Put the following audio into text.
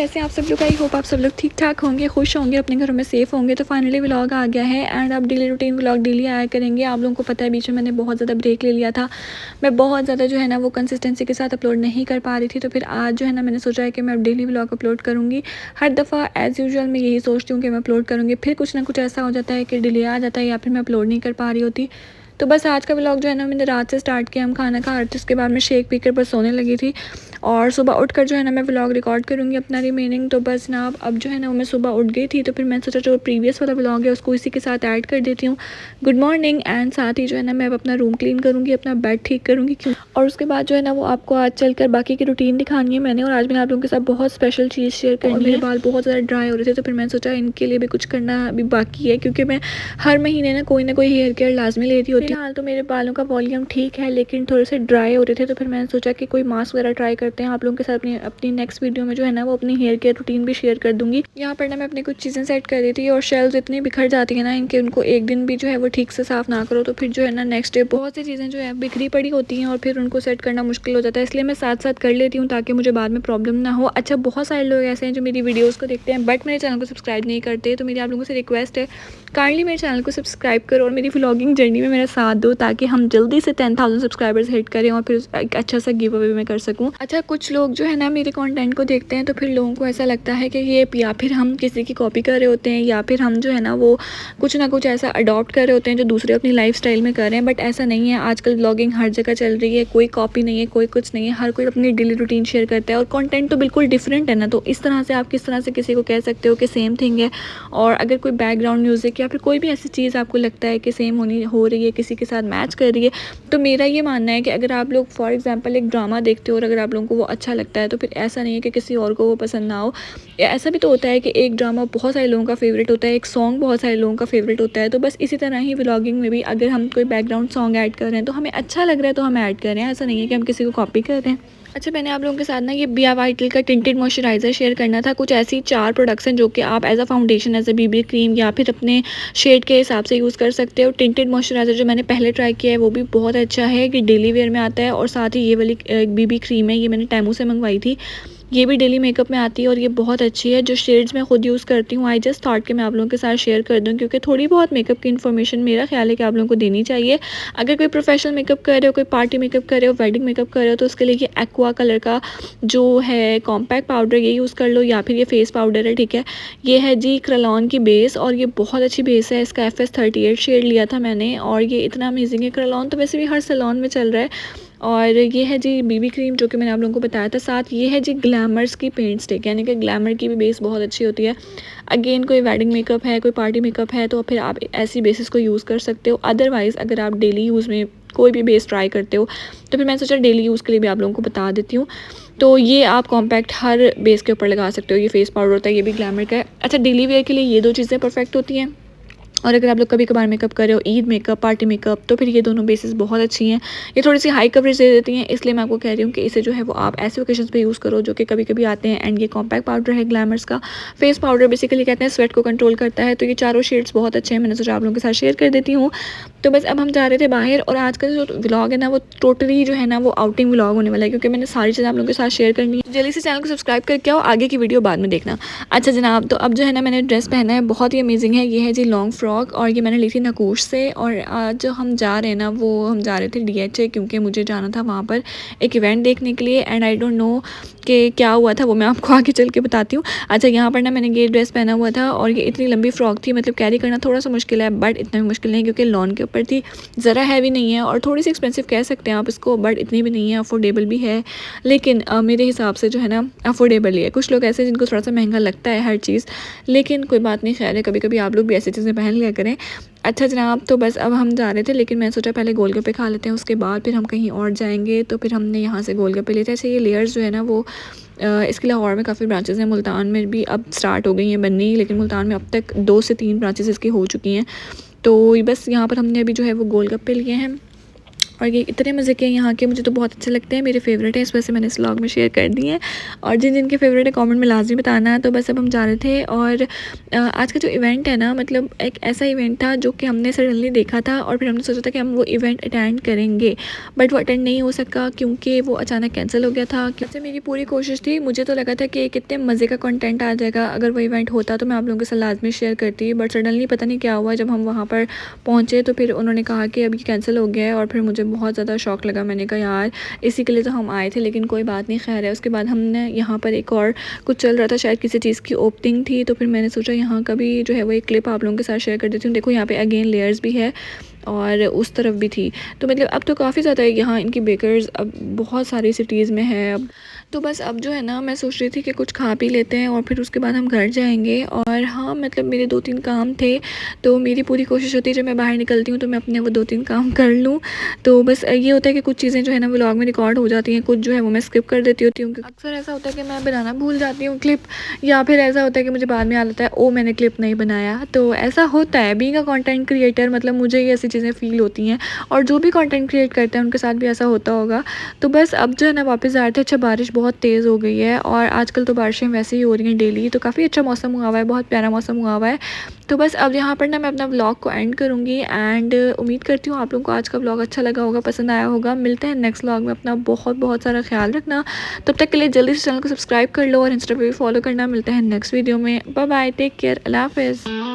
कैसे हैं आप सब लोग। आई होप आप सब लोग ठीक ठाक होंगे, खुश होंगे, अपने घरों में सेफ़ होंगे। तो फाइनली व्लॉग आ गया है एंड अब डेली रूटीन व्लॉग डेली आया करेंगे। आप लोगों को पता है बीच में मैंने बहुत ज़्यादा ब्रेक ले लिया था। मैं बहुत ज़्यादा जो है ना वो कंसिस्टेंसी के साथ अपलोड नहीं कर पा रही थी। तो फिर आज जो है ना मैंने सोचा है कि मैं अब डेली व्लॉग अपलोड करूँगी। हर दफ़ा एज़ यूजुअल मैं यही सोचती हूँ कि मैं अपलोड करूँगी, फिर कुछ ना कुछ ऐसा हो जाता है कि डिले आ जाता है या फिर मैं अपलोड नहीं कर पा रही होती। तो बस आज का व्लॉग जो है ना मैंने रात से स्टार्ट किया। हम खाना खा रहे थे, उसके बाद मैं शेक पीकर बस सोने लगी थी और सुबह उठकर जो है ना मैं व्लॉग रिकॉर्ड करूँगी अपना रिमेनिंग। तो बस ना अब जो है ना मैं सुबह उठ गई थी, तो फिर मैंने सोचा जो प्रीवियस वाला व्लॉग है उसको इसी के साथ ऐड कर देती हूँ। गुड मॉर्निंग एंड साथ ही जो है ना मैं अब अपना रूम क्लीन करूँगी, अपना बेड ठीक करूँगी क्यों, और उसके बाद जो है ना वो आपको आज चलकर बाकी की रूटीन दिखानी है मैंने। और आज मैंने आप लोगों के साथ बहुत स्पेशल चीज़ शेयर करनी है। मेरे बाल बहुत ज़्यादा ड्राई हो रहे थे, तो फिर मैंने सोचा इनके लिए भी कुछ करना अभी बाकी है, क्योंकि मैं हर महीने ना कोई हेयर केयर लाजमी लेती होती हूँ। फिलहाल तो मेरे बालों का वॉल्यूम ठीक है, लेकिन थोड़े से ड्राई हो रहे थे, तो फिर मैंने सोचा कि कोई मास्क वगैरह ट्राई करते हैं। आप लोगों के साथ अपनी नेक्स्ट वीडियो में जो है ना वो अपनी हेयर केयर रूटीन भी शेयर कर दूंगी। यहाँ पर ना मैं अपनी कुछ चीज़ें सेट कर रही थी और शेल्व्स इतनी बिखर जाती है ना इनके, उनको एक दिन भी जो है वो ठीक से साफ ना करो तो फिर जो है ना नेक्स्ट डे बहुत सी चीज़ें जो है बिखरी पड़ी होती हैं और फिर उनको सेट करना मुश्किल हो जाता है। इसलिए मैं साथ साथ कर लेती हूँ ताकि मुझे बाद में प्रॉब्लम ना हो। अच्छा, बहुत सारे लोग ऐसे हैं जो मेरी वीडियोज़ को देखते हैं बट मेरे चैनल को सब्सक्राइब नहीं करते, तो मेरी आप लोगों से रिक्वेस्ट है काइंडली मेरे चैनल को सब्सक्राइब करो और मेरी व्लॉगिंग जर्नी में मेरा साथ दो, ताकि हम जल्दी से 10,000 सब्सक्राइबर्स हिट करें और फिर एक अच्छा सा गिव अवे मैं कर सकूं। अच्छा, कुछ लोग जो है ना मेरे कंटेंट को देखते हैं तो फिर लोगों को ऐसा लगता है कि ये या फिर हम किसी की कॉपी कर रहे होते हैं या फिर हम जो है ना वो कुछ ना कुछ ऐसा अडॉप्ट कर रहे होते हैं जो दूसरे अपनी लाइफ स्टाइल में कर रहे हैं। बट ऐसा नहीं है, आजकल व्लॉगिंग हर जगह चल रही है, कोई कॉपी नहीं है, कोई कुछ नहीं है, हर कोई अपनी डेली रूटीन शेयर करता है और कंटेंट तो बिल्कुल डिफरेंट है ना। तो इस तरह से आप किस तरह से किसी को कह सकते हो कि सेम थिंग है। और अगर कोई बैकग्राउंड म्यूज़िक या फिर कोई भी ऐसी चीज़ आपको लगता है कि सेम हो रही है, किसी के साथ मैच कर रही है, तो मेरा ये मानना है कि अगर आप लोग फॉर एग्जांपल एक ड्रामा देखते हो और अगर आप लोगों को वो अच्छा लगता है तो फिर ऐसा नहीं है कि किसी और को वो पसंद ना हो। ऐसा भी तो होता है कि एक ड्रामा बहुत सारे लोगों का फेवरेट होता है, एक सॉन्ग बहुत सारे लोगों का फेवरेट होता है। तो बस इसी तरह ही व्लॉगिंग में भी अगर हम कोई बैकग्राउंड सॉन्ग ऐड कर रहे हैं तो हमें अच्छा लग रहा है तो हम ऐड कर रहे हैं, ऐसा नहीं है कि हम किसी को कॉपी कर रहे हैं। अच्छा, मैंने आप लोगों के साथ ना ये बिया वाइटल का टिंटेड मॉइस्चराइज़र शेयर करना था। कुछ ऐसी 4 प्रोडक्ट्स हैं जो कि आप as a foundation, as a BB cream या फिर अपने शेड के हिसाब से यूज़ कर सकते हो। टिंटेड मॉइस्चराइज़र जो मैंने पहले ट्राई किया है वो भी बहुत अच्छा है कि डेली वेयर में आता है, और साथ ही ये वाली बीबी क्रीम है, ये मैंने टेमू से मंगवाई थी, ये भी डेली मेकअप में आती है और ये बहुत अच्छी है। जो शेड्स मैं खुद यूज़ करती हूँ, आई जस्ट थॉट कि मैं आप लोगों के साथ शेयर कर दूँ, क्योंकि थोड़ी बहुत मेकअप की इन्फॉर्मेशन मेरा ख्याल है कि आप लोगों को देनी चाहिए। अगर कोई प्रोफेशनल मेकअप कर रहे हो, कोई पार्टी मेकअप कर रहे हो, वेडिंग मेकअप कर रहे हो, तो उसके लिए ये एक्वा कलर का जो है कॉम्पैक्ट पाउडर ये यूज़ कर लो, या फिर ये फेस पाउडर है, ठीक है। ये है जी क्रेलॉन की बेस और ये बहुत अच्छी बेस है। इसका FS38 शेड लिया था मैंने और ये इतना अमेजिंग है। क्रेलॉन तो वैसे भी हर सैलून में चल रहा है। और ये है जी बीबी क्रीम जो कि मैंने आप लोगों को बताया था। साथ ये है जी ग्लैमर्स की पेंट स्टिक, यानी कि ग्लैमर की भी बेस बहुत अच्छी होती है। अगेन कोई वेडिंग मेकअप है, कोई पार्टी मेकअप है, तो फिर आप ऐसी बेसिस को यूज़ कर सकते हो। अदरवाइज़ अगर आप डेली यूज़ में कोई भी बेस ट्राई करते हो तो फिर मैंने सोचा डेली यूज़ के लिए भी आप लोगों को बता देती हूँ। तो ये आप कॉम्पैक्ट हर बेस के ऊपर लगा सकते हो। ये फेस पाउडर होता है, ये भी ग्लैमर का है। अच्छा, डेली वेयर के लिए ये 2 चीज़ें परफेक्ट होती हैं। और अगर आप लोग कभी कभार मेकअप कर रहे हो, ईद मेकअप, पार्टी मेकअप, तो फिर ये दोनों बेसिस बहुत अच्छी हैं। ये थोड़ी सी हाई कवरेज दे देती हैं, इसलिए मैं आपको कह रही हूँ कि इसे जो है वो आप ऐसे ओकेजन्स पे यूज़ करो जो कि कभी कभी आते हैं। एंड ये कॉम्पैक्ट पाउडर है ग्लैमर्स का। फेस पाउडर बेसिकली कहते हैं स्वेट को कंट्रोल करता है। तो ये चारों शेड्स बहुत अच्छे हैं, मैंने सोचा आप लोगों के साथ शेयर कर देती हूँ। तो बस अब हम जा रहे थे बाहर और आज का जो व्लॉग है ना वो टोटली जो है ना वो आउटिंग व्लॉग होने वाला है, क्योंकि मैंने सारी चीज़ें आप लोगों के साथ शेयर करनी है। जल्दी से चैनल को सब्सक्राइब करके आओ, आगे की वीडियो बाद में देखना। अच्छा जनाब, तो अब जो है ना मैंने ड्रेस पहना है, बहुत ही अमेजिंग है। ये है जी लॉन्ग फ्रॉक और ये मैंने ली थी नकूश से। और आज जो हम जा रहे हैं ना वो हम जा रहे थे DHA, क्योंकि मुझे जाना था वहाँ पर एक इवेंट देखने के लिए। एंड आई डोंट नो कि क्या हुआ था, वो मैं आपको आगे चल के बताती हूँ। अच्छा, यहाँ पर ना मैंने ये ड्रेस पहना हुआ था और ये इतनी लंबी फ्रॉक थी, मतलब कैरी करना थोड़ा सा मुश्किल है, बट इतना भी मुश्किल नहीं क्योंकि लॉन के ऊपर थी। ज़रा हैवी नहीं है और थोड़ी सी एक्सपेंसिव कह सकते हैं आप इसको, बट इतनी भी नहीं है, अफोर्डेबल भी है। लेकिन मेरे हिसाब से जो है ना अफोर्डेबल ही है। कुछ लोग ऐसे जिनको थोड़ा सा महंगा लगता है हर चीज़, लेकिन कोई बात नहीं, खैर है, कभी कभी आप लोग भी ऐसी चीज़ें पहन लिया करें। अच्छा जनाब, तो बस अब हम जा रहे थे, लेकिन मैंने सोचा पहले गोलगप्पे खा लेते हैं, उसके बाद फिर हम कहीं और जाएंगे। तो फिर हमने यहाँ से गोलगप्पे लेते हैं। ऐसे ये लेयर्स जो है ना वो इसके लाहौर में काफ़ी ब्रांचेस हैं, मुल्तान में भी अब स्टार्ट हो गई हैं बननी, लेकिन मुल्तान में अब तक 2 से 3 ब्रांचेस इसकी हो चुकी हैं। तो बस यहाँ पर हमने अभी जो है वो गोलगप्पे लिए हैं और ये इतने मज़े के हैं यहाँ के, मुझे तो बहुत अच्छे लगते हैं, मेरे फेवरेट है, इस वजह से मैंने इस व्लॉग में शेयर कर दिए हैं। और जिन जिनके फेवरेट है कमेंट में लाजमी बताना। तो बस अब हम जा रहे थे और आज का जो इवेंट है ना, मतलब एक ऐसा इवेंट था जो कि हमने सडनली देखा था और फिर हमने सोचा था कि हम वो इवेंट अटेंड करेंगे, बट वो अटेंड नहीं हो सका क्योंकि वो अचानक कैंसिल हो गया था। वैसे मेरी पूरी कोशिश थी, मुझे तो लगा था कि कितने मज़े का कंटेंट आ जाएगा, अगर वो इवेंट होता तो मैं आप लोगों के साथ लाजमी शेयर करती, बट सडनली पता नहीं क्या हुआ, जब हम वहाँ पर पहुँचे तो फिर उन्होंने कहा कि अभी कैंसिल हो गया है। और फिर मुझे बहुत ज़्यादा शौक लगा, मैंने कहा यार इसी के लिए तो हम आए थे, लेकिन कोई बात नहीं, खैर है। उसके बाद हमने यहाँ पर एक और कुछ चल रहा था, शायद किसी चीज़ की ओपनिंग थी, तो फिर मैंने सोचा यहाँ का भी जो है वो एक क्लिप आप लोगों के साथ शेयर कर देती हूँ। देखो यहाँ पे अगेन लेयर्स भी है और उस तरफ भी थी, तो मतलब अब तो काफ़ी ज़्यादा यहाँ इनकी बेकर्स अब बहुत सारी सिटीज़ में है अब। तो बस अब जो है ना, मैं सोच रही थी कि कुछ खा पी लेते हैं और फिर उसके बाद हम घर जाएंगे। और हाँ, मतलब मेरे 2-3 काम थे, तो मेरी पूरी कोशिश होती है जब मैं बाहर निकलती हूँ तो मैं अपने वो 2-3 काम कर लूँ। तो बस ये होता है कि कुछ चीज़ें जो है ना व्लॉग में रिकॉर्ड हो जाती हैं, कुछ जो है वो मैं स्किप कर देती होती हूँ, क्योंकि अक्सर ऐसा होता है कि मैं बनाना भूल जाती हूँ क्लिप, या फिर ऐसा होता है कि मुझे बाद में याद आता है ओ मैंने क्लिप नहीं बनाया। तो ऐसा होता है बीइंग अ कंटेंट क्रिएटर, मतलब मुझे ये ऐसी चीज़ें फ़ील होती हैं और जो भी कंटेंट क्रिएट करते हैं उनके साथ भी ऐसा होता होगा। तो बस अब जो है ना वापस जा रहे थे। अच्छा, बारिश बहुत तेज़ हो गई है और आजकल तो बारिशें वैसे ही हो रही हैं डेली, तो काफ़ी अच्छा मौसम हुआ हुआ है, बहुत प्यारा मौसम हुआ हुआ है। तो बस अब यहाँ पर ना मैं अपना व्लॉग को एंड करूँगी एंड उम्मीद करती हूँ आप लोगों को आज का व्लॉग अच्छा लगा होगा, पसंद आया होगा। मिलते हैं नेक्स्ट व्लॉग में, अपना बहुत बहुत सारा ख्याल रखना। तब तक के लिए जल्दी से चैनल को सब्सक्राइब कर लो और इंस्टा पे भी फॉलो करना। मिलते हैं नेक्स्ट वीडियो में, बाय बाय, टेक केयर, अल्लाह हाफ़िज़।